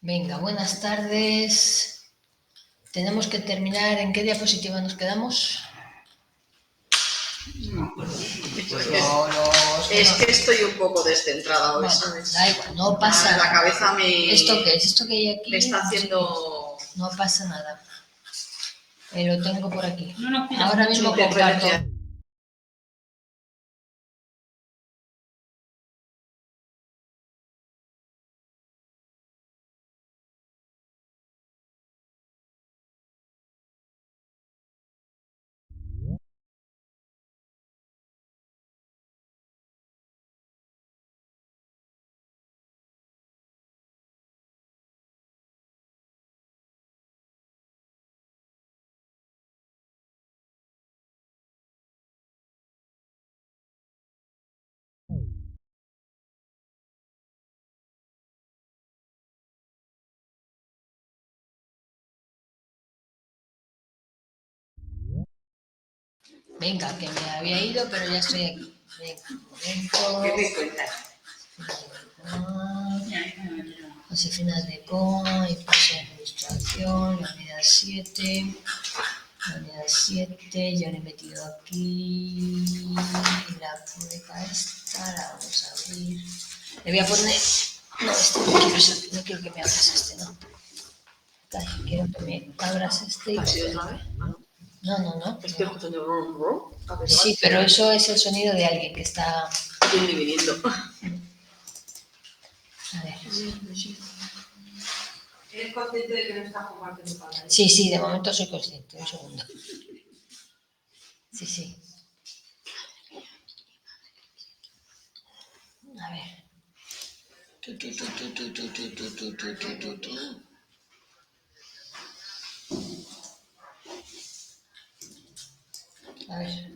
Venga, buenas tardes. Tenemos que terminar. ¿En qué diapositiva nos quedamos? Es que estoy un poco descentrada hoy, Bueno, ¿sabes? da igual, no pasa La nada. cabeza me... ¿Esto qué es? ¿Esto que hay aquí? Me está haciendo... No pasa nada. Lo tengo por aquí. No, Ahora mismo comparto. Venga, que me había ido, pero ya estoy aquí. Venga, un momento. ¿Qué me cuentas? Josefina de Coma, impuesto de administración, la unidad 7. La unidad 7, ya le he metido aquí. La pública esta, la vamos a abrir. Le voy a poner. No, este no quiero que me abras este, no. Quiero que me abras este. ¿Ha sido otra vez? No. Es que he escuchado... Sí, pero eso es el sonido de alguien que está... Estoy dividiendo. A ver. ¿Eres consciente de que no estás compartiendo pantalla? Sí, de momento soy consciente. Un segundo. Sí. A ver. A ver.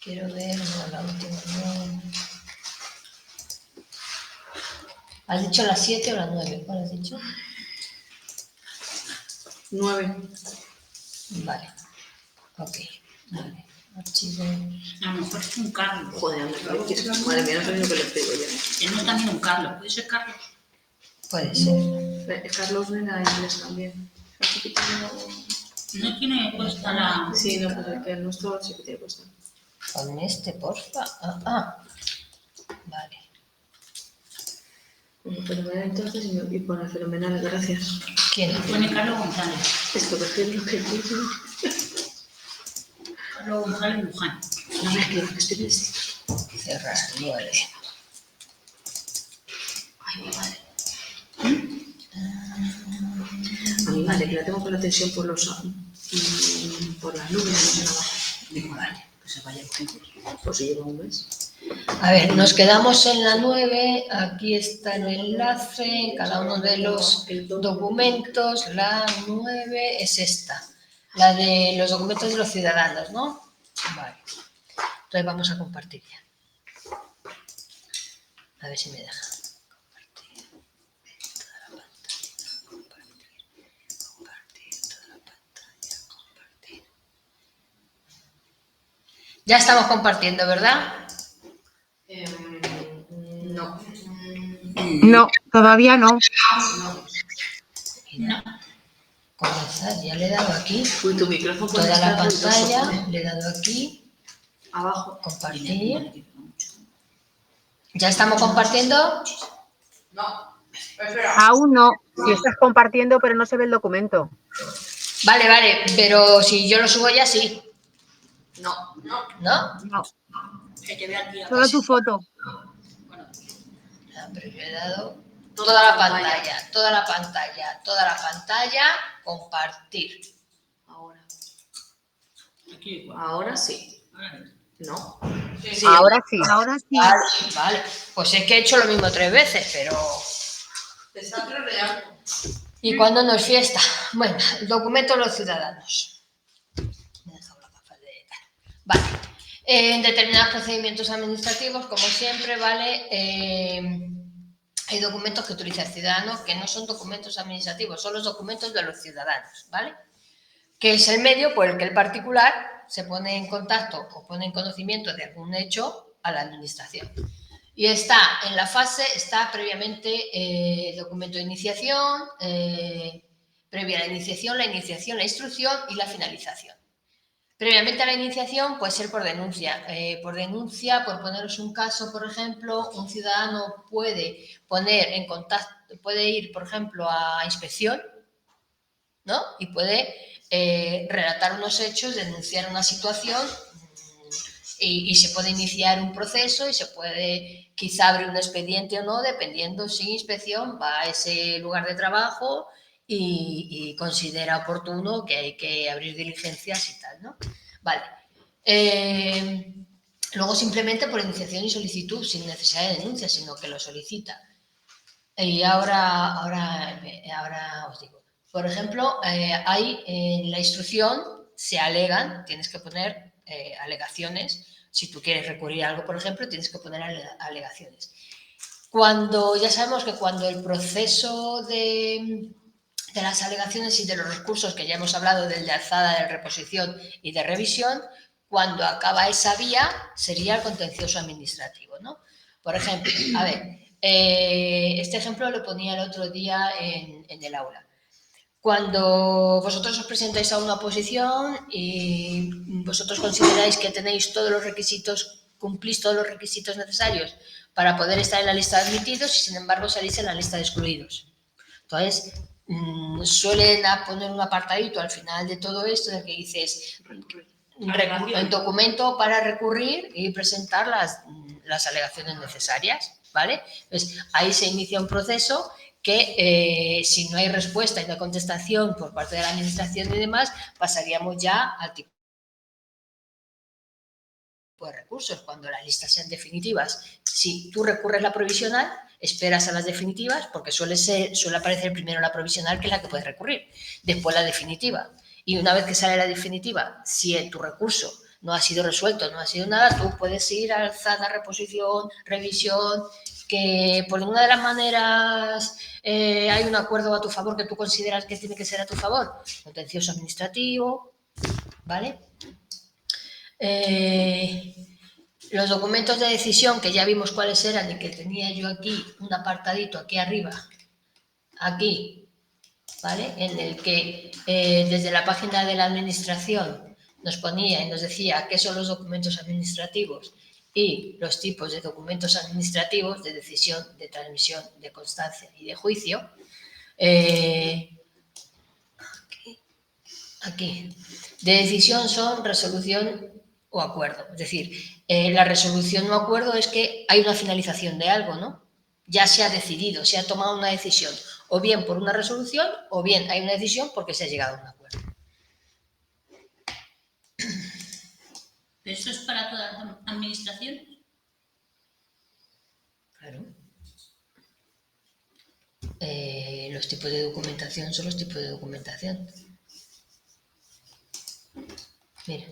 Quiero ver, no, la última no. ¿Has dicho las 7 o las 9? ¿Cuál has dicho? 9. Vale. Ok. Vale. Archivo. A lo mejor es un Carlos. Joder, madre mía, no sé lo que le pego yo. Tenemos también un Carlos. ¿Puede ser Carlos? Puede ser. Carlos Vela inglés también. Así que No tiene puesta la... sí, no, pero que el nuestro sí que tiene puesta. Con este, porfa. Vale. Bueno, fenomenal entonces y pone fenomenal, gracias. ¿Quién? Pone Carlos González. Esto prefiero lo que dice. Carlos González Luján. No me quedo que estoy vestido. Cerrar, 9. Ay, mi madre. A mi madre, que la tengo con la tensión por las nubes, no sé nada. Digo, vale, que se vaya urgente. Pues si lleva un mes. A ver, nos quedamos en la 9. Aquí está el enlace en cada uno de los documentos. La 9 es esta. La de los documentos de los ciudadanos, ¿no? Vale. Entonces vamos a compartir ya. A ver si me deja. Compartir toda la pantalla. Compartir toda la pantalla. Compartir. Ya estamos compartiendo, ¿verdad? No. No, todavía no. No. Comenzar, ya le he dado aquí. Uy, tu micrófono puede Toda la estar pantalla, ruidoso. le he dado aquí. Abajo. Compartir. ¿Ya estamos compartiendo? No. Espera. Aún no. Si estás compartiendo, pero no se ve el documento. Vale, pero si yo lo subo ya sí. No. ¿No? No. Que te vea tía. Solo tu foto. Bueno, Pero yo he dado toda la pantalla, compartir. Ahora. aquí igual. Ahora sí. Ahora No. Sí. Ahora sí. Ahora sí. Vale. Pues es que he hecho lo mismo 3 veces, pero... Te está troleando. ¿Y cuándo no es fiesta? Bueno, el documento de los ciudadanos. Me he dejado la gafa de... Vale. En determinados procedimientos administrativos, como siempre, ¿vale? Hay documentos que utiliza el ciudadano que no son documentos administrativos, son los documentos de los ciudadanos, ¿vale? Que es el medio por el que el particular se pone en contacto o pone en conocimiento de algún hecho a la administración. Y está en la fase, está previamente documento de iniciación, previa a la iniciación, la instrucción y la finalización. Previamente a la iniciación puede ser por denuncia. Por poneros un caso, por ejemplo, un ciudadano puede poner en contacto, puede ir, por ejemplo, a inspección, ¿no? Y puede relatar unos hechos, denunciar una situación y se puede iniciar un proceso y se puede quizá abrir un expediente o no, dependiendo si inspección va a ese lugar de trabajo y considera oportuno que hay que abrir diligencias y tal, ¿no? Vale. Luego simplemente por iniciación y solicitud, sin necesidad de denuncia, sino que lo solicita. Y ahora os digo. Por ejemplo, hay en la instrucción, se alegan, tienes que poner alegaciones. Si tú quieres recurrir a algo, por ejemplo, tienes que poner alegaciones. Ya sabemos que cuando el proceso de las alegaciones y de los recursos, que ya hemos hablado del de alzada, de reposición y de revisión, cuando acaba esa vía sería el contencioso administrativo, ¿no? Por ejemplo, a ver, este ejemplo lo ponía el otro día en el aula. Cuando vosotros os presentáis a una oposición y vosotros consideráis que tenéis todos los requisitos, cumplís todos los requisitos necesarios para poder estar en la lista de admitidos y sin embargo salís en la lista de excluidos. Entonces, suelen poner un apartadito al final de todo esto en el que dices el documento para recurrir y presentar las alegaciones necesarias, ¿vale? Entonces, ahí se inicia un proceso que si no hay respuesta y no hay contestación por parte de la administración y demás, pasaríamos ya al tipo de recursos, cuando las listas sean definitivas. Si tú recurres la provisional, esperas a las definitivas, porque suele aparecer primero la provisional, que es la que puedes recurrir, después la definitiva. Y una vez que sale la definitiva, si tu recurso no ha sido resuelto, no ha sido nada, tú puedes ir a alzada, reposición, revisión, que por ninguna de las maneras hay un acuerdo a tu favor que tú consideras que tiene que ser a tu favor. Contencioso administrativo, ¿vale? Los documentos de decisión, que ya vimos cuáles eran y que tenía yo aquí un apartadito aquí arriba, aquí, ¿vale? En el que desde la página de la administración nos ponía y nos decía qué son los documentos administrativos y los tipos de documentos administrativos de decisión, de transmisión, de constancia y de juicio. Aquí. De decisión son resolución o acuerdo. Es decir, la resolución o acuerdo es que hay una finalización de algo, ¿no? Ya se ha decidido, se ha tomado una decisión, o bien por una resolución, o bien hay una decisión porque se ha llegado a un acuerdo. ¿Pero eso es para todas las administraciones? Claro. Los tipos de documentación son los tipos de documentación. Mira.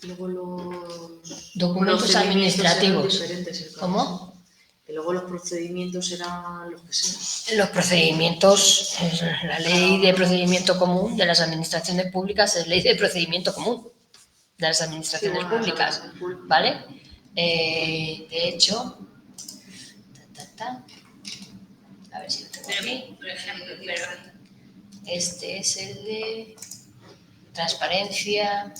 Luego los documentos administrativos. ¿Cómo? Que luego los procedimientos serán los que sean. Los procedimientos, la ley de procedimiento común de las administraciones públicas es ley de procedimiento común de las administraciones públicas, ¿vale? De hecho, a ver si lo tengo aquí. Por ejemplo, Este es el de transparencia.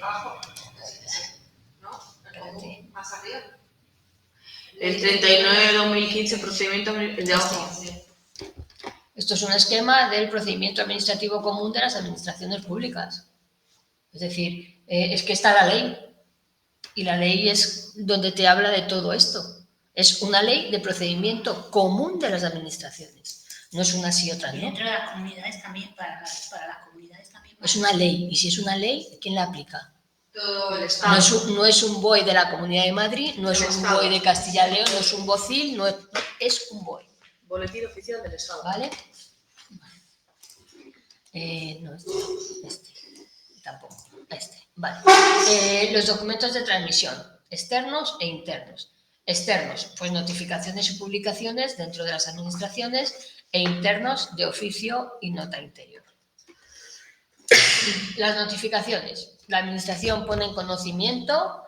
Abajo. ¿No? Espérate. Más arriba. El 39 de 2015, procedimiento de abajo. Esto es un esquema del procedimiento administrativo común de las administraciones públicas. Es decir, es que está la ley. Y la ley es donde te habla de todo esto. Es una ley de procedimiento común de las administraciones. No es una sí y otra no. Y dentro de las comunidades también, para las comunidades también. Es una ley. Y si es una ley, ¿quién la aplica? Todo el Estado. No es un BOE de la Comunidad de Madrid, no es un BOE de Castilla y León, no es un BOCIL, es un BOE. Boletín oficial del Estado. ¿Vale? No, este. Tampoco. Vale. Los documentos de transmisión, externos e internos. Externos, pues notificaciones y publicaciones dentro de las administraciones, e internos de oficio y nota interior. Las notificaciones. La administración pone en conocimiento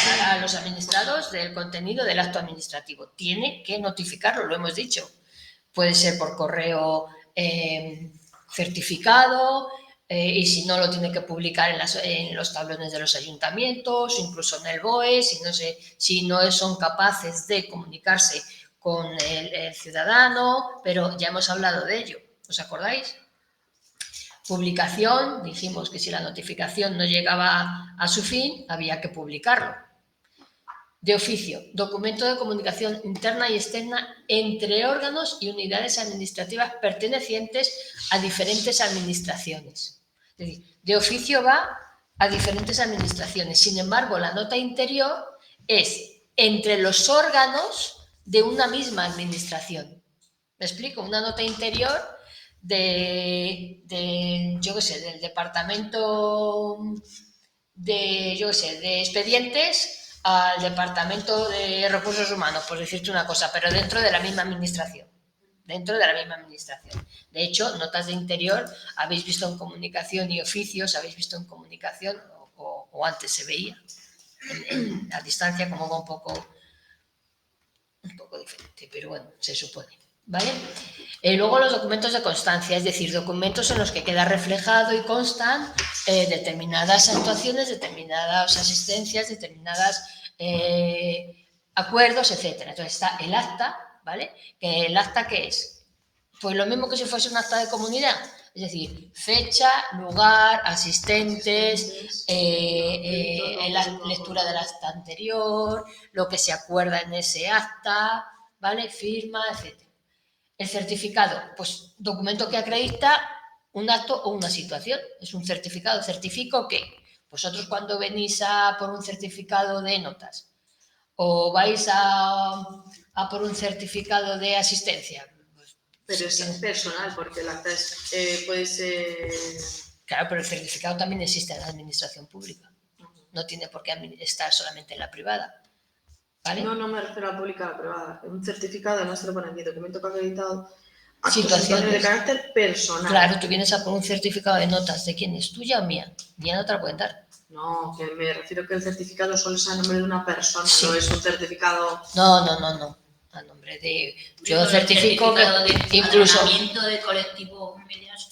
a los administrados del contenido del acto administrativo. Tiene que notificarlo, lo hemos dicho. Puede ser por correo certificado, y si no lo tiene que publicar en los tablones de los ayuntamientos, incluso en el BOE, si no son capaces de comunicarse con el ciudadano, pero ya hemos hablado de ello, ¿os acordáis? Publicación, dijimos que si la notificación no llegaba a su fin, había que publicarlo. De oficio, documento de comunicación interna y externa entre órganos y unidades administrativas pertenecientes a diferentes administraciones. Es decir, de oficio va a diferentes administraciones. Sin embargo, la nota interior es entre los órganos de una misma administración. ¿Me explico? Una nota interior del departamento de expedientes al departamento de recursos humanos, por decirte una cosa, pero dentro de la misma administración. De hecho, notas de interior habéis visto en comunicación y oficios, habéis visto en comunicación, o antes se veía, a distancia como va un poco diferente, pero bueno, se supone. ¿Vale? Luego los documentos de constancia, es decir, documentos en los que queda reflejado y constan determinadas actuaciones, determinadas asistencias, determinados acuerdos, etc. Entonces está el acta, ¿vale? ¿El acta qué es? Pues lo mismo que si fuese un acta de comunidad, es decir, fecha, lugar, asistentes, la lectura del acta anterior, lo que se acuerda en ese acta, ¿vale? Firma, etc. El certificado, pues documento que acredita un acto o una situación. Es un certificado. ¿Certifico qué? Vosotros cuando venís a por un certificado de notas o vais a por un certificado de asistencia. Pues, pero es personal, porque el acta puede ser... Claro, pero el certificado también existe en la administración pública. No tiene por qué estar solamente en la privada. ¿Vale? No me refiero a la pública, a la privada. Un certificado, además te lo pone aquí, documento que ha acreditado situaciones de carácter personal. Claro, tú vienes a por un certificado de notas. ¿De quién es? ¿Tuya o mía? Mía no te la pueden dar. No, que me refiero que el certificado solo es a nombre de una persona, sí. No es un certificado... No. A nombre de... Yo certifico que incluso... de colectivo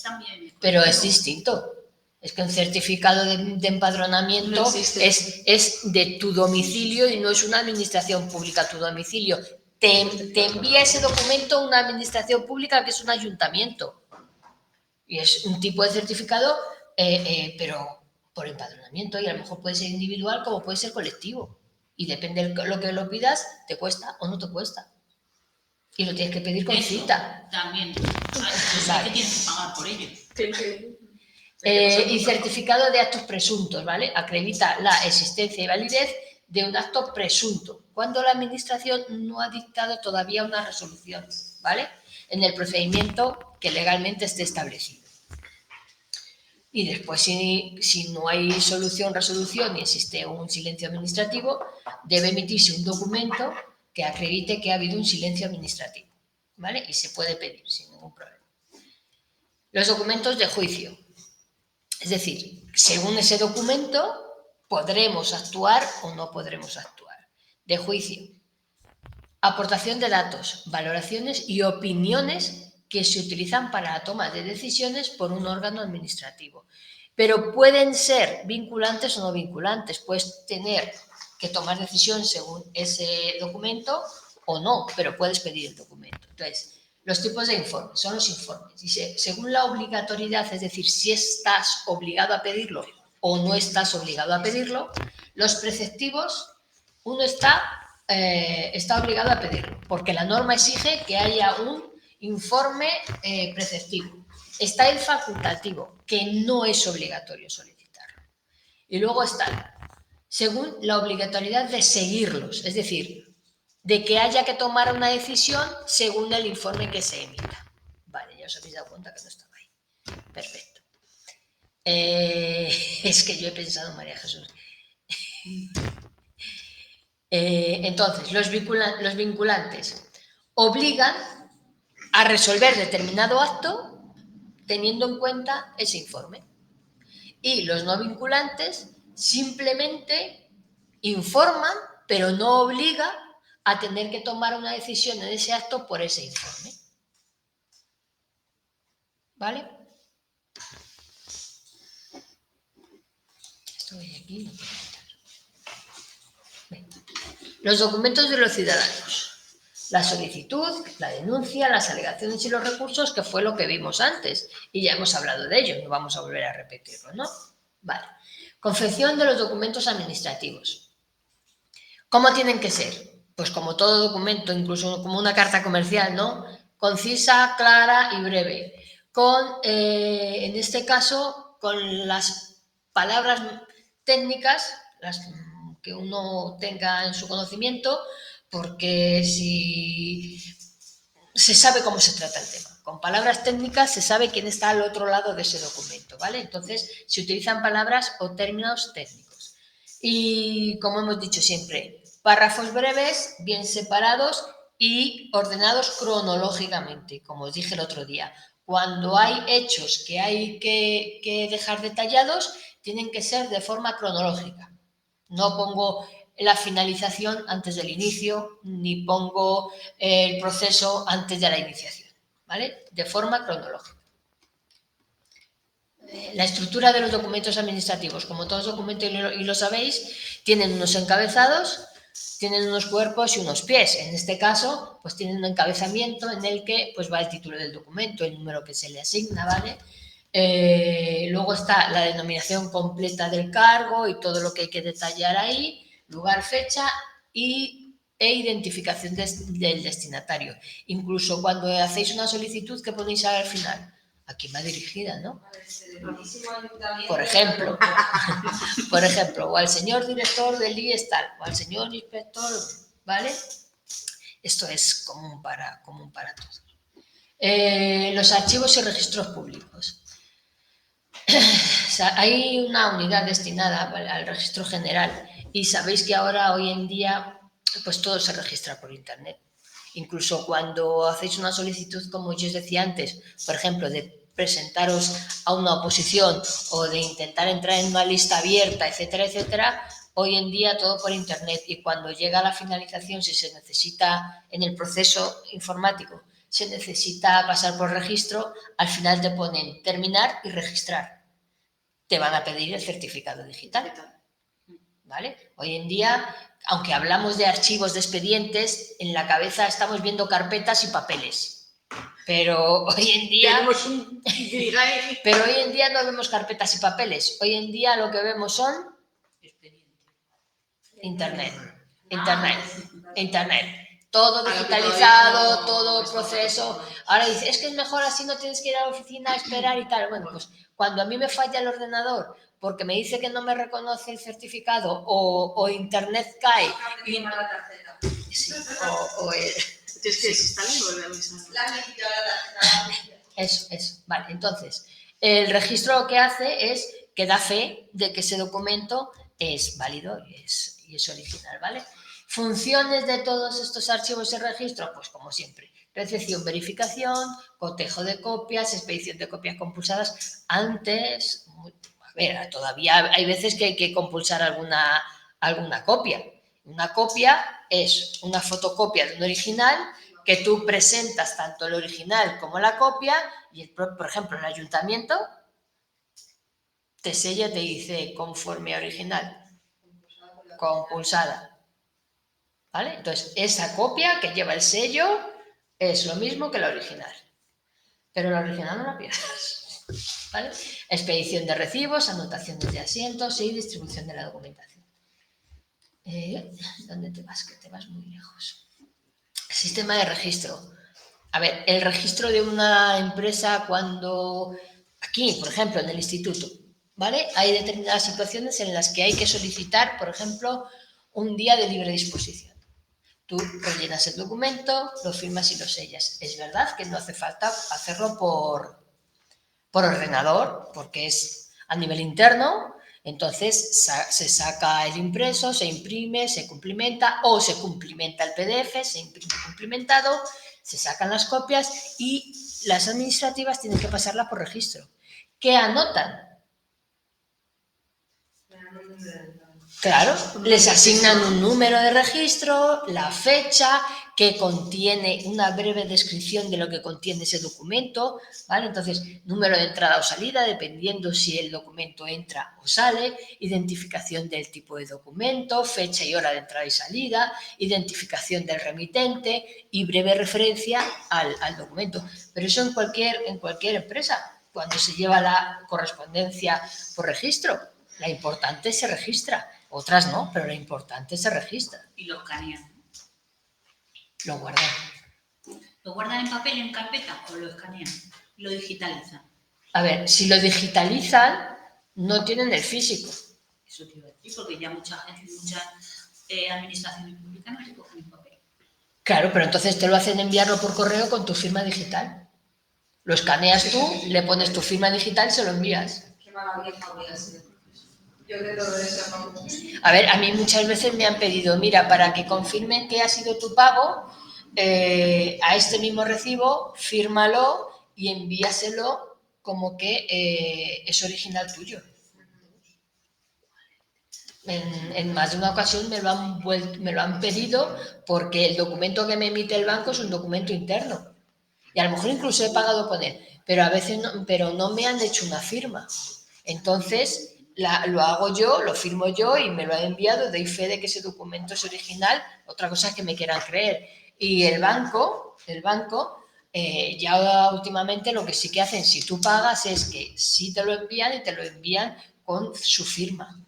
también... Pero es distinto. Es que un certificado de empadronamiento no es de tu domicilio y no es una administración pública. Tu domicilio te envía ese documento a una administración pública que es un ayuntamiento. Y es un tipo de certificado, pero por empadronamiento. Y a lo mejor puede ser individual como puede ser colectivo. Y depende de lo que lo pidas, te cuesta o no te cuesta. Y lo tienes que pedir con cita. También. Vale. Que tienes que pagar por ello. Y certificado de actos presuntos, ¿vale? Acredita la existencia y validez de un acto presunto, cuando la administración no ha dictado todavía una resolución, ¿vale? En el procedimiento que legalmente esté establecido. Y después, si no hay resolución y existe un silencio administrativo, debe emitirse un documento que acredite que ha habido un silencio administrativo, ¿vale? Y se puede pedir sin ningún problema. Los documentos de juicio. Es decir, según ese documento, podremos actuar o no podremos actuar. De juicio. Aportación de datos, valoraciones y opiniones que se utilizan para la toma de decisiones por un órgano administrativo. Pero pueden ser vinculantes o no vinculantes. Puedes tener que tomar decisión según ese documento o no, pero puedes pedir el documento. Entonces, los tipos de informes son los informes. Dice, según la obligatoriedad, es decir, si estás obligado a pedirlo o no estás obligado a pedirlo, los preceptivos, uno está obligado a pedirlo, porque la norma exige que haya un informe preceptivo. Está el facultativo, que no es obligatorio solicitarlo. Y luego está, según la obligatoriedad de seguirlos, es decir, de que haya que tomar una decisión según el informe que se emita. Vale, ya os habéis dado cuenta que no estaba ahí. Perfecto. Es que yo he pensado, María Jesús. Entonces, los vinculantes obligan a resolver determinado acto teniendo en cuenta ese informe. Y los no vinculantes simplemente informan, pero no obliga a tener que tomar una decisión en ese acto por ese informe. ¿Vale? Estoy aquí, no puedo entrar. Bien. Los documentos de los ciudadanos. La solicitud, la denuncia, las alegaciones y los recursos, que fue lo que vimos antes. Y ya hemos hablado de ello, no vamos a volver a repetirlo, ¿no? Vale. Confección de los documentos administrativos. ¿Cómo tienen que ser? Pues como todo documento, incluso como una carta comercial, ¿no? Concisa, clara y breve. En este caso, con las palabras técnicas, las que uno tenga en su conocimiento, porque si se sabe cómo se trata el tema. Con palabras técnicas se sabe quién está al otro lado de ese documento, ¿vale? Entonces, se utilizan palabras o términos técnicos. Y, como hemos dicho siempre, párrafos breves, bien separados y ordenados cronológicamente, como os dije el otro día. Cuando hay hechos que hay que dejar detallados, tienen que ser de forma cronológica. No pongo la finalización antes del inicio, ni pongo el proceso antes de la iniciación, ¿vale? De forma cronológica. La estructura de los documentos administrativos, como todos los documentos, y lo sabéis, tienen unos encabezados, tienen unos cuerpos y unos pies. En este caso, pues tienen un encabezamiento en el que pues, va el título del documento, el número que se le asigna, ¿vale? Luego está la denominación completa del cargo y todo lo que hay que detallar ahí, lugar, fecha e identificación del destinatario. Incluso cuando hacéis una solicitud, ¿qué ponéis al final? ¿A quién va dirigida, no? Por ejemplo, o al señor director del IES tal, o al señor inspector, ¿vale? Esto es común para todos. Los archivos y registros públicos. O sea, hay una unidad destinada al registro general y sabéis que ahora, hoy en día, pues todo se registra por internet. Incluso cuando hacéis una solicitud, como yo os decía antes, por ejemplo, de presentaros a una oposición o de intentar entrar en una lista abierta, etcétera, etcétera, hoy en día todo por internet, y cuando llega a la finalización, si se necesita en el proceso informático, se necesita pasar por registro, al final te ponen terminar y registrar. Te van a pedir el certificado digital, ¿vale? Hoy en día, aunque hablamos de archivos de expedientes, en la cabeza estamos viendo carpetas y papeles. Pero hoy en día no vemos carpetas y papeles. Hoy en día lo que vemos son internet. Todo digitalizado, todo el proceso. Ahora dices, es que es mejor así, no tienes que ir a la oficina a esperar y tal. Bueno, pues cuando a mí me falla el ordenador porque me dice que no me reconoce el certificado o internet cae. Sí, Es que se está leyendo Eso. Vale, entonces, el registro lo que hace es que da fe de que ese documento es válido y es original, ¿vale? Funciones de todos estos archivos y registros, pues como siempre, recepción, verificación, cotejo de copias, expedición de copias compulsadas. Antes, a ver, todavía hay veces que hay que compulsar alguna copia. Una copia es una fotocopia de un original que tú presentas tanto el original como la copia y, por ejemplo, el ayuntamiento te sella, te dice conforme a original, compulsada. ¿Vale? Entonces, esa copia que lleva el sello es lo mismo que la original. Pero la original no la pierdas. ¿Vale? Expedición de recibos, anotaciones de asientos y distribución de la documentación. ¿Dónde te vas? Que te vas muy lejos. Sistema de registro. A ver, el registro de una empresa cuando... Aquí, por ejemplo, en el instituto, ¿vale? Hay determinadas situaciones en las que hay que solicitar, por ejemplo, un día de libre disposición. Tú rellenas el documento, lo firmas y lo sellas. Es verdad que no hace falta hacerlo por ordenador, porque es a nivel interno. Entonces se saca el impreso, se imprime, se cumplimenta o se cumplimenta el PDF, se imprime cumplimentado, se sacan las copias y las administrativas tienen que pasarla por registro. ¿Qué anotan? Claro, les asignan un número de registro, la fecha, que contiene una breve descripción de lo que contiene ese documento, ¿vale? Entonces, número de entrada o salida, dependiendo si el documento entra o sale, identificación del tipo de documento, fecha y hora de entrada y salida, identificación del remitente y breve referencia al documento. Pero eso en cualquier empresa, cuando se lleva la correspondencia por registro, la importante se registra. Otras no, pero lo importante se registra. Y lo escanean. Lo guardan. ¿Lo guardan en papel, en carpeta o lo escanean? Lo digitalizan. A ver, si lo digitalizan, no tienen el físico. Eso te iba a decir, porque ya muchas administraciones públicas no te cogen en papel. Claro, pero entonces te lo hacen enviarlo por correo con tu firma digital. Lo escaneas tú, le pones tu firma digital y se lo envías. Qué maravilla habría sido. Yo de todo eso no. A ver, a mí muchas veces me han pedido, mira, para que confirmen que ha sido tu pago, a este mismo recibo, fírmalo y envíaselo como que es original tuyo. En más de una ocasión me lo han pedido porque el documento que me emite el banco es un documento interno. Y a lo mejor incluso he pagado con él, pero a veces no me han hecho una firma. Entonces, lo hago yo, lo firmo yo y me lo han enviado, doy fe de que ese documento es original, otra cosa es que me quieran creer. Y el banco ya últimamente lo que sí que hacen, si tú pagas, es que sí te lo envían y te lo envían con su firma,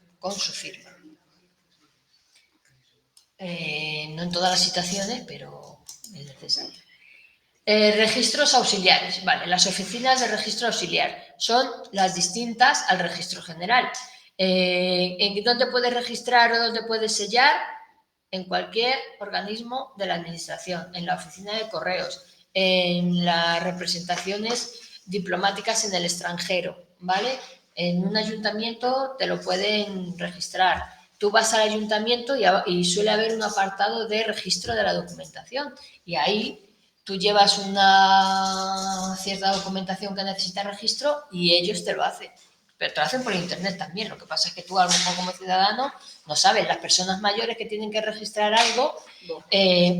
no en todas las situaciones, pero es necesario. Registros auxiliares. Vale, las oficinas de registro auxiliar son las distintas al registro general. ¿En dónde puedes registrar o dónde puedes sellar? En cualquier organismo de la administración, en la oficina de correos, en las representaciones diplomáticas en el extranjero, ¿vale? En un ayuntamiento te lo pueden registrar. Tú vas al ayuntamiento y suele haber un apartado de registro de la documentación y ahí tú llevas una cierta documentación que necesita registro y ellos te lo hacen. Pero te lo hacen por internet también. Lo que pasa es que tú, a lo mejor como ciudadano, no sabes. Las personas mayores que tienen que registrar algo,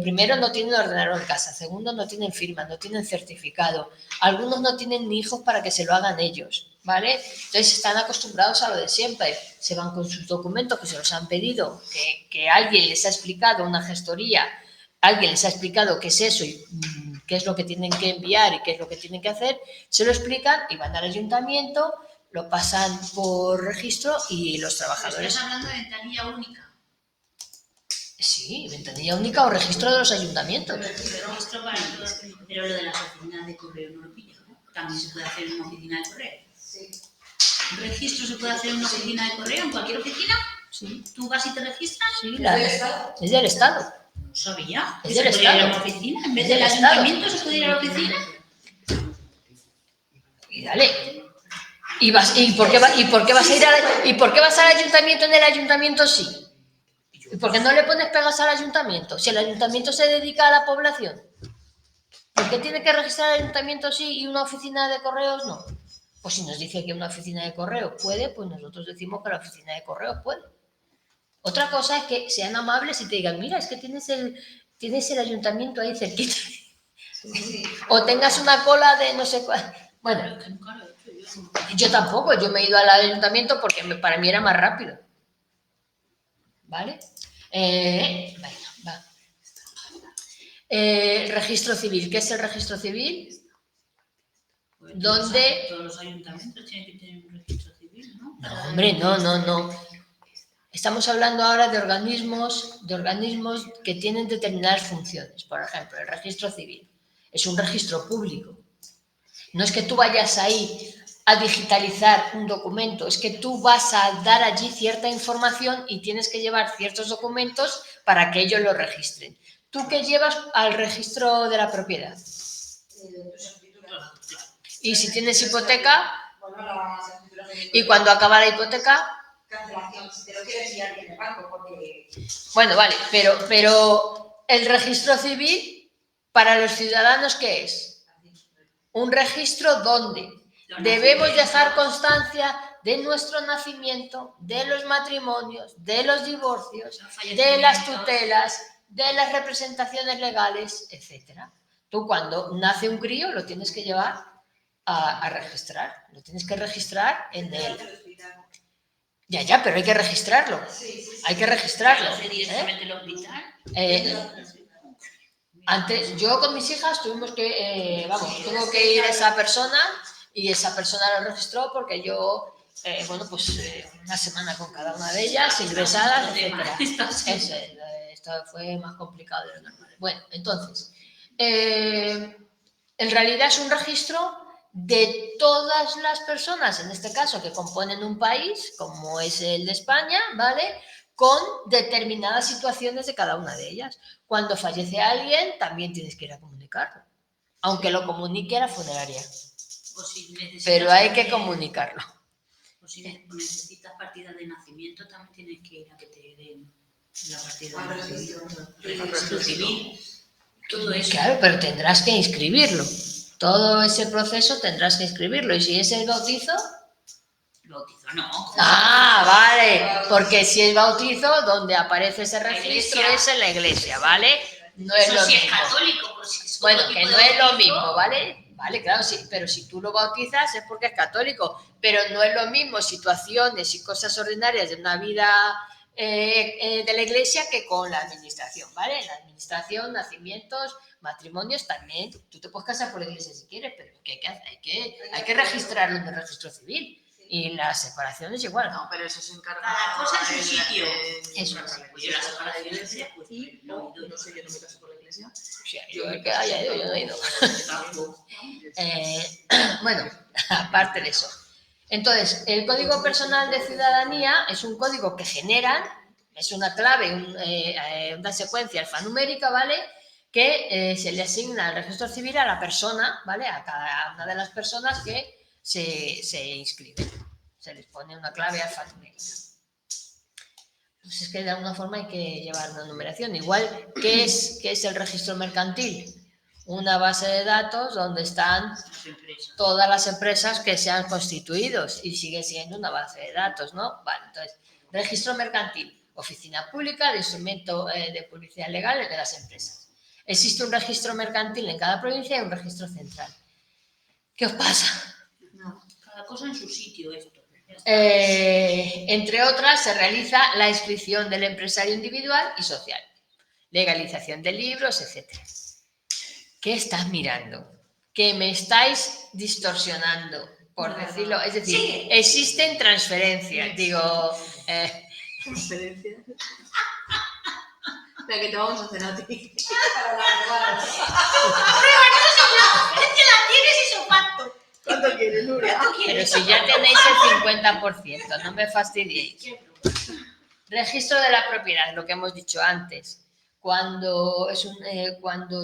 primero no tienen ordenador en casa, segundo no tienen firma, no tienen certificado. Algunos no tienen ni hijos para que se lo hagan ellos, ¿vale? Entonces están acostumbrados a lo de siempre. Se van con sus documentos que se los han pedido, que alguien les ha explicado, una gestoría, alguien les ha explicado qué es eso y qué es lo que tienen que enviar y qué es lo que tienen que hacer, se lo explican y van al ayuntamiento, lo pasan por registro y los trabajadores... ¿Estás hablando de ventanilla única? Sí, ventanilla única o registro de los ayuntamientos. Registro para todos, pero lo de las oficinas de correo no lo pillo, ¿no? También se puede hacer en una oficina de correo. Sí. ¿Un registro se puede hacer en una oficina de correo, en cualquier oficina? Sí. ¿Tú vas y te registras? Sí, es del Estado. No sabía. Es ¿Se del puede ir a Estado. una oficina? En vez Es del del Estado. ayuntamiento, ¿se puede ir a la oficina? Y dale. ¿Y por qué vas a ir ¿y por qué vas al ayuntamiento en el ayuntamiento sí? ¿Y por qué no le pones pegas al ayuntamiento? Si el ayuntamiento se dedica a la población, ¿por qué tiene que registrar el ayuntamiento sí y una oficina de correos no? Pues si nos dice que una oficina de correos puede, pues nosotros decimos que la oficina de correos puede. Otra cosa es que sean amables y te digan, mira, es que tienes el ayuntamiento ahí cerquita. Sí. O tengas una cola de no sé cuál. Bueno, yo tampoco, yo me he ido al ayuntamiento porque para mí era más rápido. ¿Vale? Venga, va. Registro civil. ¿Qué es el registro civil? Pues ¿Dónde? todos los ayuntamientos tienen que tener un registro civil, ¿no? No, hombre, no. Estamos hablando ahora de organismos que tienen determinadas funciones. Por ejemplo, el registro civil es un registro público. No es que tú vayas ahí a digitalizar un documento, es que tú vas a dar allí cierta información y tienes que llevar ciertos documentos para que ellos lo registren. ¿Tú qué llevas al registro de la propiedad? Y si tienes hipoteca, y cuando acaba la hipoteca, Cancelación, si te lo quieres enviar en el banco, porque... bueno, vale, pero el registro civil para los ciudadanos, ¿qué es? Un registro donde debemos dejar constancia de nuestro nacimiento, de los matrimonios, de los divorcios, de las tutelas, de las representaciones legales, etcétera. Tú cuando nace un crío lo tienes que llevar a registrar, lo tienes que registrar en el... Ya, pero hay que registrarlo, hay que registrarlo. Directamente el hospital. Antes, yo con mis hijas tuvo que ir esa persona y esa persona lo registró porque yo, una semana con cada una de ellas, ingresadas, etcétera. Esto fue más complicado de lo normal. Bueno, entonces, en realidad es un registro de todas las personas, en este caso, que componen un país, como es el de España, ¿vale?, con determinadas situaciones de cada una de ellas. Cuando fallece alguien, también tienes que ir a comunicarlo, aunque lo comunique a la funeraria. Pero hay que comunicarlo. O si necesitas partida de nacimiento, también tienes que ir a que te den la partida de nacimiento. Registro civil, todo eso. Claro, pero tendrás que inscribirlo. Todo ese proceso tendrás que inscribirlo. ¿Y si es el bautizo? Bautizo no. Ah, vale. Porque si es bautizo, donde aparece ese registro es en la iglesia, ¿vale? No es lo si mismo. es católico, pues si es Bueno, que no es lo mismo, ¿vale? Vale, claro, sí, pero si tú lo bautizas es porque es católico, pero no es lo mismo situaciones y cosas ordinarias de una vida de la iglesia que con la administración, ¿vale? La administración, nacimientos, matrimonios también, tú te puedes casar por la iglesia si quieres, pero ¿qué hay que registrarlo en el registro civil. Y las separaciones igual. No, pero eso se encarga. Cada cosa en su sitio. Eso es. Pues yo la separación de la iglesia, pues Y no sé, yo no me caso por la iglesia. O sea, yo el que haya ido, yo no he ido. Bueno, aparte de eso. Entonces, el Código Personal de Ciudadanía es un código que generan, es una clave, una secuencia alfanumérica, ¿vale?, que se le asigna al registro civil a la persona, ¿vale?, a cada una de las personas que se inscriben. Se les pone una clave alfanumérica. Pues es que de alguna forma hay que llevar una numeración. Igual, ¿qué es el registro mercantil? Una base de datos donde están todas las empresas que se han constituido y sigue siendo una base de datos, ¿no? Vale, entonces, registro mercantil, oficina pública de instrumento de publicidad legal de las empresas. Existe un registro mercantil en cada provincia y un registro central. ¿Qué os pasa? No, cada cosa en su sitio esto. Entre otras, se realiza la inscripción del empresario individual y social, legalización de libros, etc. ¿Qué estás mirando? Que me estáis distorsionando, por decirlo. Es decir, sí, existen transferencias. Digo... ¿Transferencias? La que te vamos a hacer a ti. La tienes y su pacto. ¿Cuánto quieres, Nuria? Pero si ya tenéis el 50%, no me fastidiéis. Registro de la propiedad, lo que hemos dicho antes. Cuando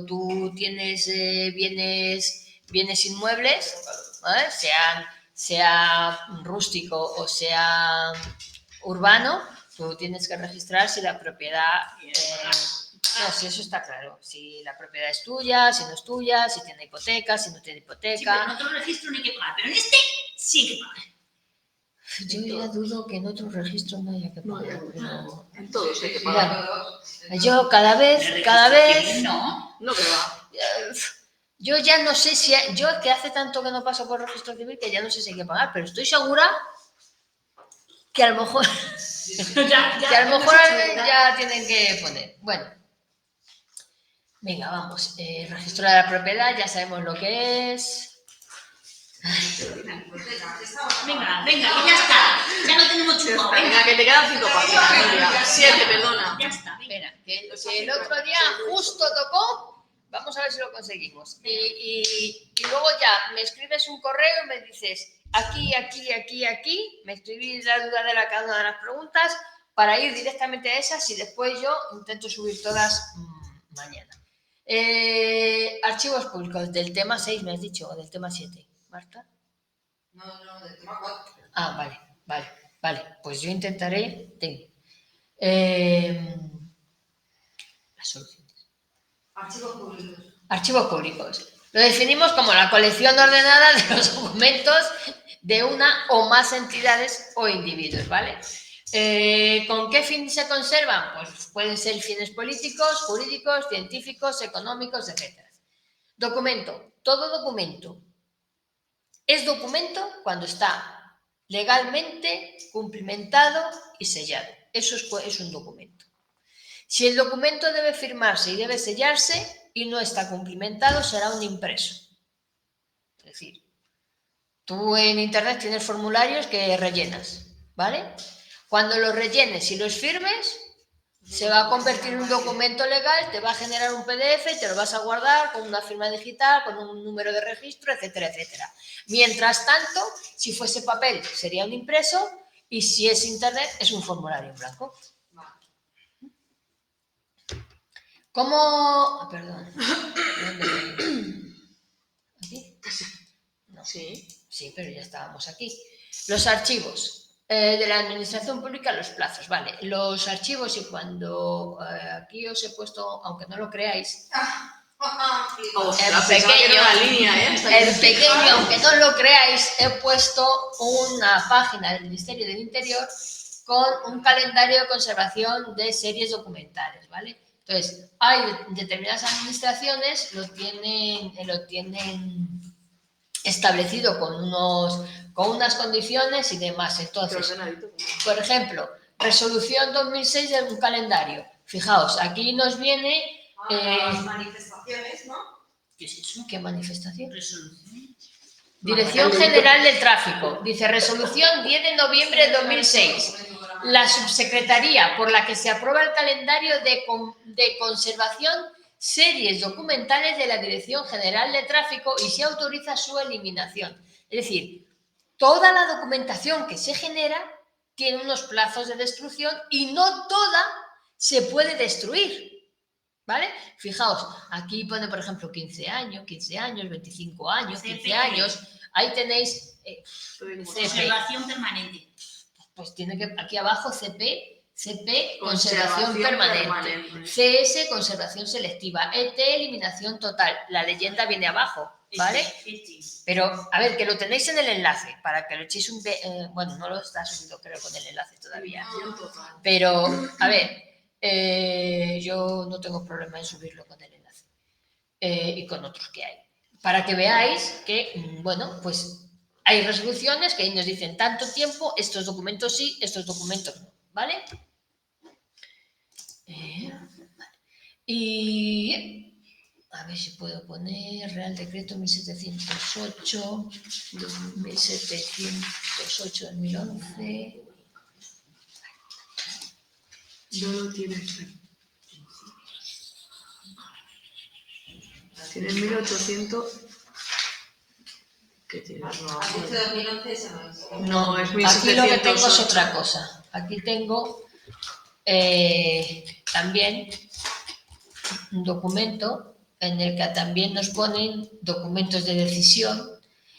tú tienes bienes inmuebles, ¿vale?, sea rústico o sea urbano, tú tienes que registrar si la propiedad... no, si eso está claro. Si la propiedad es tuya, si no es tuya, si tiene hipoteca, si no tiene hipoteca. Sí, pero en otro registro no hay que pagar, pero en este sí hay que pagar. Yo ya dudo que en otros registros no haya que pagar. No, en todos hay que pagar. Yo cada vez... No que va. Yo ya no sé si... Yo es que hace tanto que no paso por registro civil que ya no sé si hay que pagar, pero estoy segura que a lo mejor... ya tienen que poner. Bueno. Venga, vamos. Registro de la propiedad, ya sabemos lo que es. Venga, que ya está. Ya no tenemos chupado. Venga, que te quedan 5 páginas, Nuria. 7, perdona. Ya está. Espera, que el otro día justo tocó. Vamos a ver si lo conseguimos. Y luego ya me escribes un correo y me dices aquí, me escribís la duda de cada una de las preguntas para ir directamente a esas y después yo intento subir todas mañana. Archivos públicos, del tema 6 me has dicho, o del tema 7, Marta. No, del tema 4. Ah, vale. Pues yo intentaré las soluciones. Archivos públicos. Lo definimos como la colección ordenada de los documentos de una o más entidades o individuos, ¿vale? ¿Con qué fin se conservan? Pues pueden ser fines políticos, jurídicos, científicos, económicos, etc. Documento. Todo documento es documento cuando está legalmente cumplimentado y sellado. Eso es un documento. Si el documento debe firmarse y debe sellarse y no está cumplimentado, será un impreso. Es decir, tú en internet tienes formularios que rellenas, ¿vale? Cuando los rellenes y los firmes, se va a convertir en un documento legal, te va a generar un PDF, te lo vas a guardar con una firma digital, con un número de registro, etcétera, etcétera. Mientras tanto, si fuese papel, sería un impreso, y si es internet, es un formulario en blanco. ¿Cómo? Perdón. ¿Aquí? No. Sí, pero ya estábamos aquí. Los archivos. De la administración pública, los plazos, vale. Los archivos, y cuando aquí os he puesto, aunque no lo creáis, el pequeño, aunque no lo creáis, he puesto una página del Ministerio del Interior con un calendario de conservación de series documentales, ¿vale? Entonces, hay determinadas administraciones lo tienen establecido con unas condiciones y demás. Entonces, por ejemplo, resolución 2006 de un calendario. Fijaos, aquí nos viene... manifestaciones, ¿no? ¿Qué es eso? ¿Qué manifestación? Resolución. Dirección General del Tráfico. Dice resolución 10 de noviembre de 2006. La subsecretaría por la que se aprueba el calendario de conservación series documentales de la Dirección General de Tráfico y se autoriza su eliminación. Es decir, toda la documentación que se genera tiene unos plazos de destrucción y no toda se puede destruir, ¿vale? Fijaos, aquí pone, por ejemplo, 15 años, 25 años, 15 años. Ahí tenéis conservación permanente. Pues tiene que, aquí abajo, CP, conservación permanente. CS, conservación selectiva. ET, eliminación total. La leyenda viene abajo, ¿vale? Pero, a ver, que lo tenéis en el enlace, para que lo echéis bueno, no lo está subido, creo, con el enlace todavía. Pero, a ver, yo no tengo problema en subirlo con el enlace. Y con otros que hay. Para que veáis que, bueno, pues hay resoluciones que nos dicen tanto tiempo, estos documentos sí, estos documentos no, ¿vale? Y a ver si puedo poner Real Decreto 1708, 1708-2011. No lo tienes. Tienes 1800. ¿Qué tienes? No, es 1700. Aquí lo que tengo es otra cosa. Aquí tengo también un documento en el que también nos ponen documentos de decisión,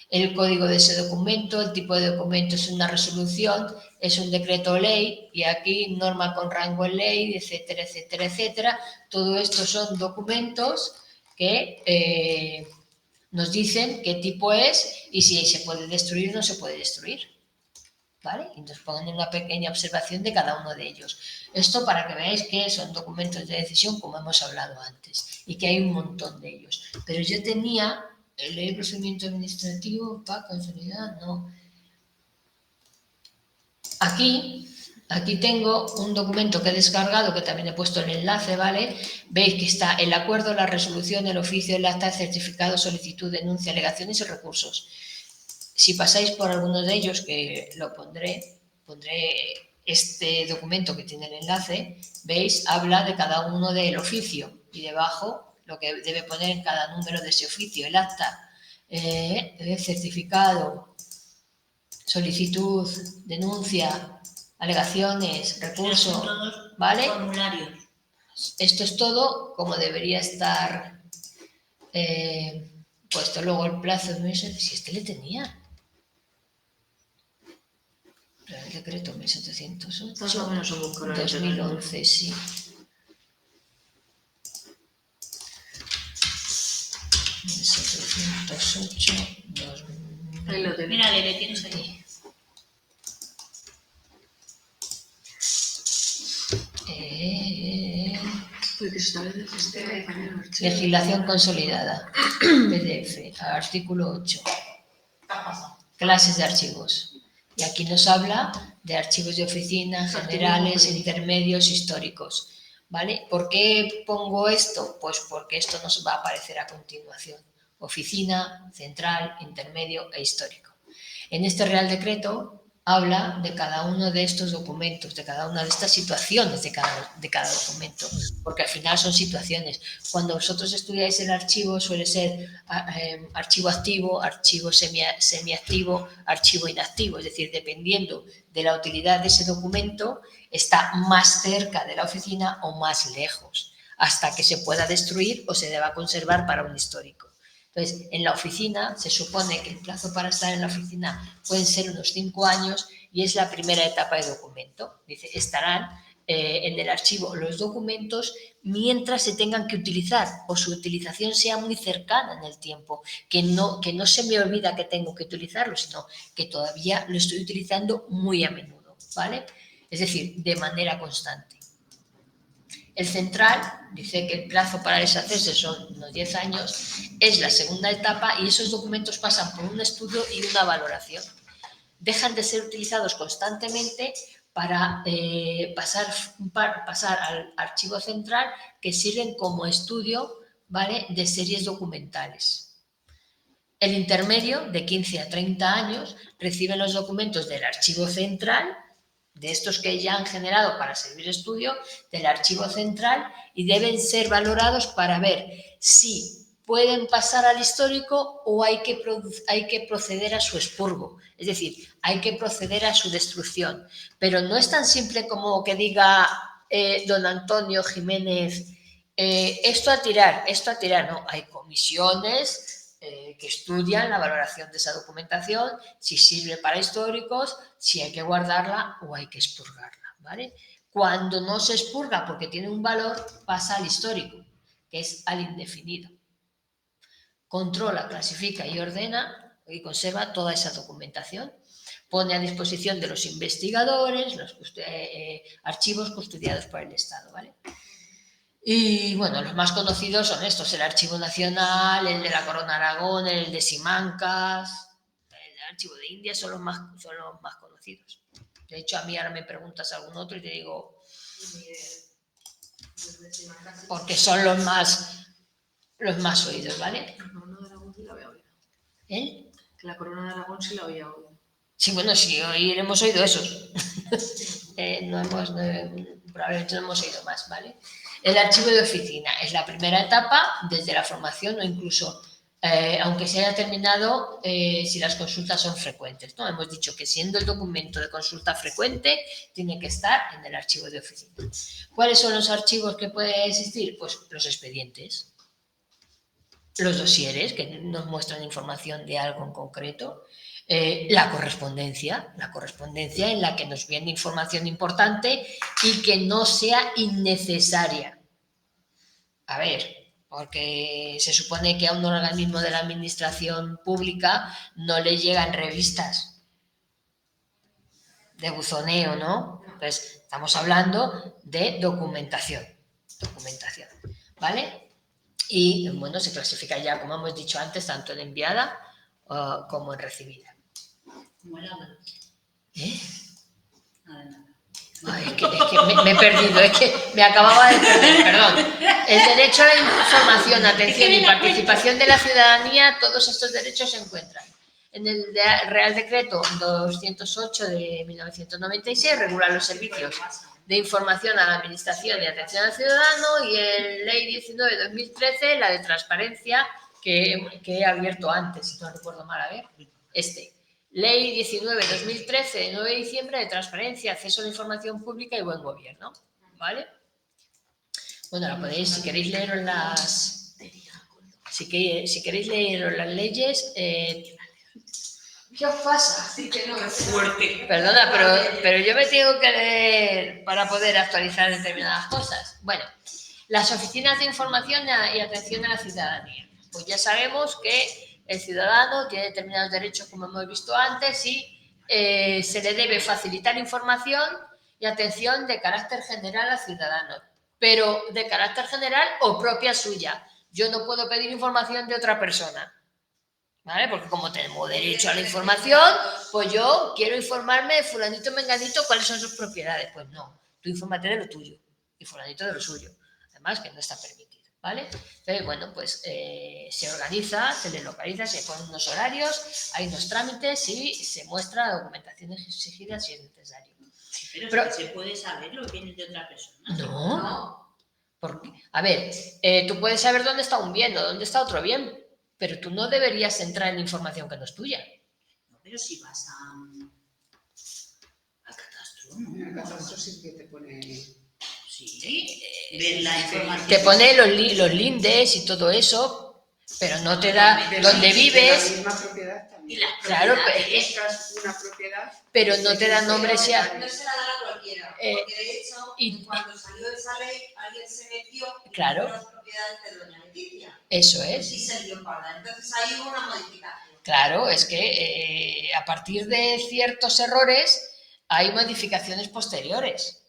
el código de ese documento, el tipo de documento es una resolución, es un decreto o ley, y aquí norma con rango en ley, etcétera, etcétera, etcétera. Todo esto son documentos que nos dicen qué tipo es y si se puede destruir o no se puede destruir, ¿vale? Y nos ponen una pequeña observación de cada uno de ellos. Esto para que veáis que son documentos de decisión, como hemos hablado antes, y que hay un montón de ellos. Pero yo tenía ley de procedimiento administrativo, para consolidar, no. Aquí tengo un documento que he descargado, que también he puesto el enlace, ¿vale? Veis que está el acuerdo, la resolución, el oficio, el acta, el certificado, solicitud, denuncia, alegaciones y recursos. Si pasáis por alguno de ellos, que lo pondré este documento que tiene el enlace, veis, habla de cada uno del oficio y debajo lo que debe poner en cada número de ese oficio, el acta, el certificado, solicitud, denuncia, alegaciones, recurso, ¿vale? Formularios. Esto es todo como debería estar puesto. Luego el plazo de meses, si este le tenía. El decreto 1708, 2011, sí. Ahí lo tenés. Mira, le tienes ahí. Porque esta vez Legislación consolidada. PDF. Artículo 8. Clases de archivos. Y aquí nos habla de archivos de oficina, generales, intermedios, históricos. ¿Vale? ¿Por qué pongo esto? Pues porque esto nos va a aparecer a continuación. Oficina, central, intermedio e histórico. En este Real Decreto habla de cada uno de estos documentos, de cada una de estas situaciones de cada documento, porque al final son situaciones. Cuando vosotros estudiáis el archivo suele ser archivo activo, archivo semiactivo, archivo inactivo, es decir, dependiendo de la utilidad de ese documento, está más cerca de la oficina o más lejos, hasta que se pueda destruir o se deba conservar para un histórico. Entonces, en la oficina se supone que el plazo para estar en la oficina pueden ser unos 5 años y es la primera etapa de documento. Dice, estarán en el archivo los documentos mientras se tengan que utilizar o su utilización sea muy cercana en el tiempo, que no se me olvida que tengo que utilizarlo, sino que todavía lo estoy utilizando muy a menudo, ¿vale? Es decir, de manera constante. El central dice que el plazo para deshacerse son unos 10 años, es la segunda etapa y esos documentos pasan por un estudio y una valoración. Dejan de ser utilizados constantemente para pasar al archivo central, que sirven como estudio, ¿vale?, de series documentales. El intermedio, de 15 a 30 años, reciben los documentos del archivo central, de estos que ya han generado para servir de estudio, del archivo central, y deben ser valorados para ver si pueden pasar al histórico o hay que proceder a su expurgo, es decir, hay que proceder a su destrucción. Pero no es tan simple como que diga don Antonio Jiménez, esto a tirar, no, hay comisiones que estudian la valoración de esa documentación, si sirve para históricos, si hay que guardarla o hay que expurgarla, ¿vale? Cuando no se expurga porque tiene un valor, pasa al histórico, que es al indefinido. Controla, clasifica y ordena y conserva toda esa documentación. Pone a disposición de los investigadores los archivos custodiados por el Estado, ¿vale? Y bueno, los más conocidos son estos, el Archivo Nacional, el de la Corona de Aragón, el de Simancas, el Archivo de India, son los más conocidos. De hecho, a mí ahora me preguntas algún otro y te digo, porque son los más oídos, ¿vale? La Corona de Aragón sí la había oído. ¿Eh? Que la Corona de Aragón sí la había oído. Sí, bueno, sí, hemos oído esos. Probablemente no hemos oído más, ¿vale? El archivo de oficina es la primera etapa desde la formación o incluso, aunque se haya terminado, si las consultas son frecuentes, ¿no? Hemos dicho que siendo el documento de consulta frecuente, tiene que estar en el archivo de oficina. ¿Cuáles son los archivos que pueden existir? Pues los expedientes, los dosieres, que nos muestran información de algo en concreto, la correspondencia en la que nos viene información importante y que no sea innecesaria. A ver, porque se supone que a un organismo de la administración pública no le llegan revistas de buzoneo, ¿no? Entonces, estamos hablando de documentación, ¿vale? Y, bueno, se clasifica ya, como hemos dicho antes, tanto en enviada como en recibida. ¿Cómo era? ¿Eh? Nada. Ay, es que me he perdido, es que me acababa de perder, perdón. El derecho a la información, atención y participación de la ciudadanía, todos estos derechos se encuentran en el Real Decreto 208 de 1996, regula los servicios de información a la administración y atención al ciudadano, y en Ley 19 de 2013, la de transparencia que he abierto antes, si no recuerdo mal, a ver, Ley 19/2013 de 9 de diciembre de transparencia, acceso a la información pública y buen gobierno, ¿vale? Bueno, la podéis, si queréis leeros las leyes. ¿Qué os pasa? Sí, que no, es fuerte. Perdona, pero yo me tengo que leer para poder actualizar determinadas cosas. Bueno, las oficinas de información y atención a la ciudadanía. Pues ya sabemos que El ciudadano tiene determinados derechos, como hemos visto antes, y se le debe facilitar información y atención de carácter general al ciudadano, pero de carácter general o propia suya. Yo no puedo pedir información de otra persona, ¿vale? Porque como tenemos derecho a la información, pues yo quiero informarme de fulanito menganito cuáles son sus propiedades. Pues no, tú infórmate de lo tuyo y fulanito de lo suyo. Además que no está permitido, ¿vale? Entonces, bueno, pues se organiza, se le localiza, se ponen unos horarios, hay unos trámites y se muestra la documentación exigida si es necesario. Pero es que se puede saber lo que viene de otra persona. No. Porque, a ver, tú puedes saber dónde está un bien o dónde está otro bien, pero tú no deberías entrar en información que no es tuya. No, pero si vas al catastro, ¿no? En el catastro sí que te pone... Sí, ver la información. Te pone los lindes y todo eso, pero no te da dónde vives. La misma propiedad también. Y las Claro, propiedades. Buscas una propiedad... pero no te da nombre si No se la dan a cualquiera, porque de hecho, y- cuando salió esa ley, alguien se metió y Claro. puso las propiedades de doña Leticia. eso es. Y se dio parda. Entonces ahí hubo una modificación. Claro, es que a partir de ciertos errores hay modificaciones posteriores.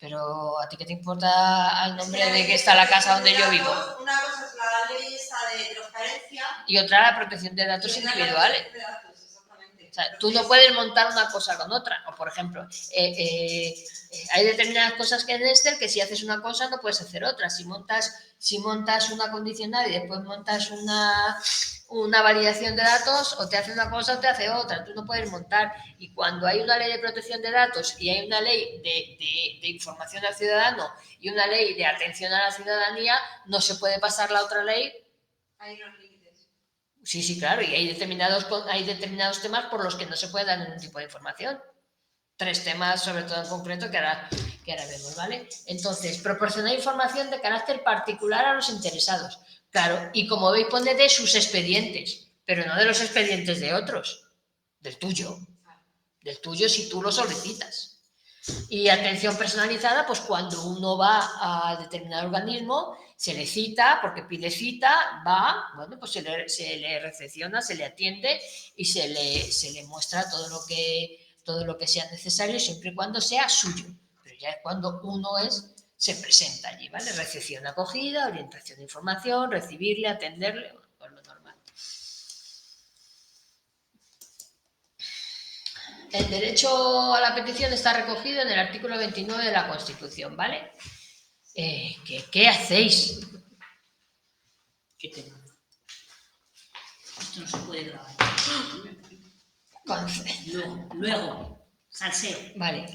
Pero ¿a ti qué te importa al nombre de que está la casa donde yo vivo? Una cosa es la ley esta de transparencia. Y otra la protección de datos y otra la individuales. protección de datos, exactamente. O sea, tú no puedes montar una cosa con otra. O, por ejemplo, hay determinadas cosas que en Excel que si haces una cosa no puedes hacer otra. Si montas una condicional y después montas una validación de datos, o te hace una cosa o te hace otra. Tú no puedes montar. Y cuando hay una ley de protección de datos y hay una ley de información al ciudadano y una ley de atención a la ciudadanía, no se puede pasar la otra ley. Hay unos límites. Sí, claro, y hay determinados temas por los que no se puede dar ningún tipo de información. 3 temas, sobre todo en concreto, que ahora vemos, ¿vale? Entonces, proporcionar información de carácter particular a los interesados. Claro, y como veis, pone de sus expedientes, pero no de los expedientes de otros, del tuyo si tú lo solicitas. Y atención personalizada, pues cuando uno va a determinado organismo, se le cita, porque pide cita, va, bueno, pues se le recepciona, se le atiende y se le muestra todo lo que sea necesario, siempre y cuando sea suyo. Pero ya es cuando uno se presenta allí, ¿vale? Recepción acogida, orientación de información, recibirle, atenderle, pues lo normal. El derecho a la petición está recogido en el artículo 29 de la Constitución, ¿vale? ¿Qué hacéis? ¿Qué tema? Esto no se puede grabar. Luego, salseo. Vale.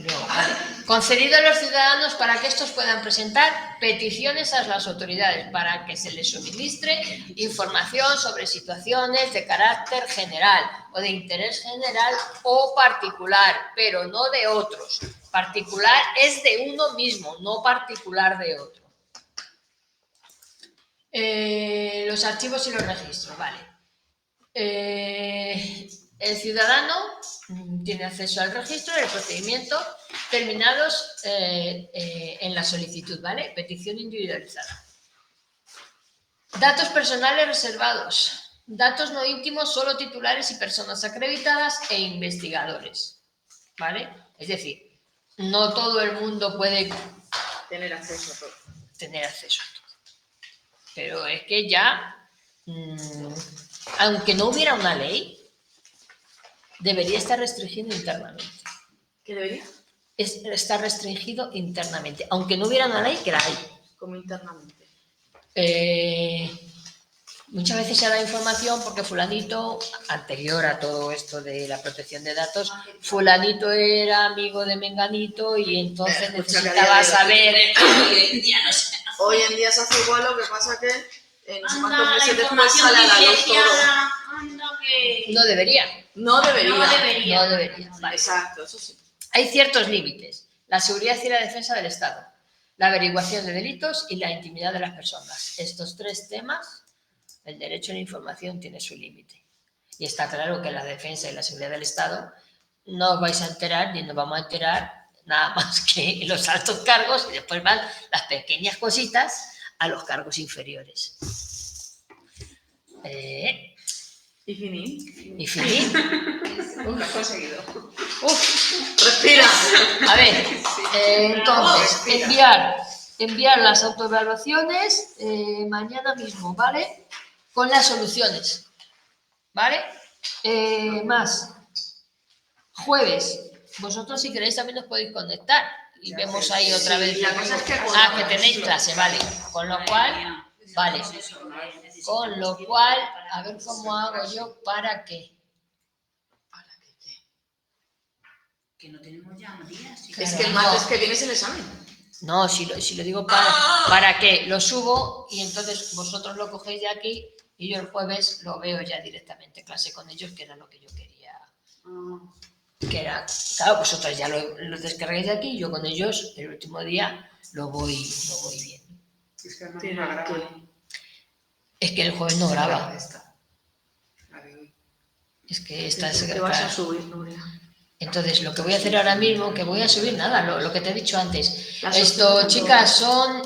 Concedido a los ciudadanos para que estos puedan presentar peticiones a las autoridades para que se les suministre información sobre situaciones de carácter general o de interés general o particular, pero no de otros. Particular es de uno mismo, no particular de otro. Los archivos y los registros, vale. El ciudadano tiene acceso al registro y el procedimiento terminados en la solicitud, ¿vale? Petición individualizada. Datos personales reservados. Datos no íntimos, solo titulares y personas acreditadas e investigadores, ¿vale? Es decir, no todo el mundo puede Tener acceso a todo. tener acceso a todo. Pero es que ya, aunque no hubiera una ley, debería estar restringido internamente. ¿Qué debería? Está restringido internamente, aunque no hubiera una ley, que la hay. Como internamente. Muchas veces se da información porque fulanito, anterior a todo esto de la protección de datos, fulanito era amigo de menganito y entonces necesitaba saber... Hoy en día se hace igual, lo que pasa que no sé cuántos Anda, la meses después información sale a la luz todo. privilegiada, anda que... No debería. No debería. No debería. No debería. Vale. Exacto, eso sí. Hay ciertos límites. La seguridad y la defensa del Estado, la averiguación de delitos y la intimidad de las personas. Estos 3 temas, el derecho a la información tiene su límite. Y está claro que la defensa y la seguridad del Estado no os vais a enterar ni nos vamos a enterar nada más que los altos cargos y después van las pequeñas cositas a los cargos inferiores. Y finí. Y fin. Lo has conseguido. Uf. Respira. A ver, entonces, enviar las autoevaluaciones mañana mismo, ¿vale? Con las soluciones, ¿vale? Más, jueves, vosotros si queréis también os podéis conectar y vemos ahí otra vez. La cosa es que Que tenéis clase, vale. Con lo cual, vale. Con lo cual, a ver cómo hago yo para que. Que no tenemos ya días. ¿Sí? Es que el martes que viene es el examen. No, si lo digo para que lo subo y entonces vosotros lo cogéis de aquí y yo el jueves lo veo ya directamente, clase con ellos, que era lo que yo quería. Que era, claro, vosotros ya lo descargáis de aquí y yo con ellos el último día lo voy viendo. Es que además no la graba. Es que el jueves no graba. Esta. La de hoy. Es que esta es. Te vas a subir, Nuria. Entonces, lo que voy a hacer ahora mismo, que voy a subir nada, lo que te he dicho antes. Las Esto, opciones, chicas, son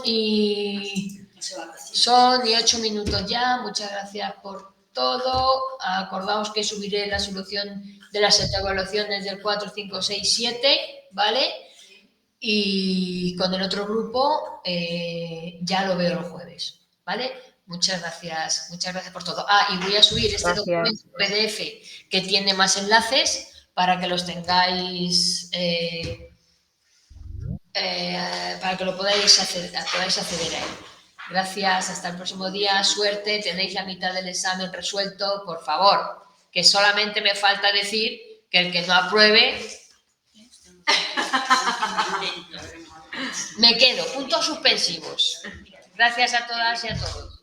8 minutos ya. Muchas gracias por todo. Acordaos que subiré la solución de las evaluaciones del 4, 5, 6, 7, ¿vale? Y con el otro grupo ya lo veo el jueves, ¿vale? Muchas gracias por todo. Y voy a subir este documento PDF que tiene más enlaces para que los tengáis, para que lo podáis acceder a él. Gracias, hasta el próximo día, suerte, tenéis la mitad del examen resuelto, por favor, que solamente me falta decir que el que no apruebe, me quedo, puntos suspensivos. Gracias a todas y a todos.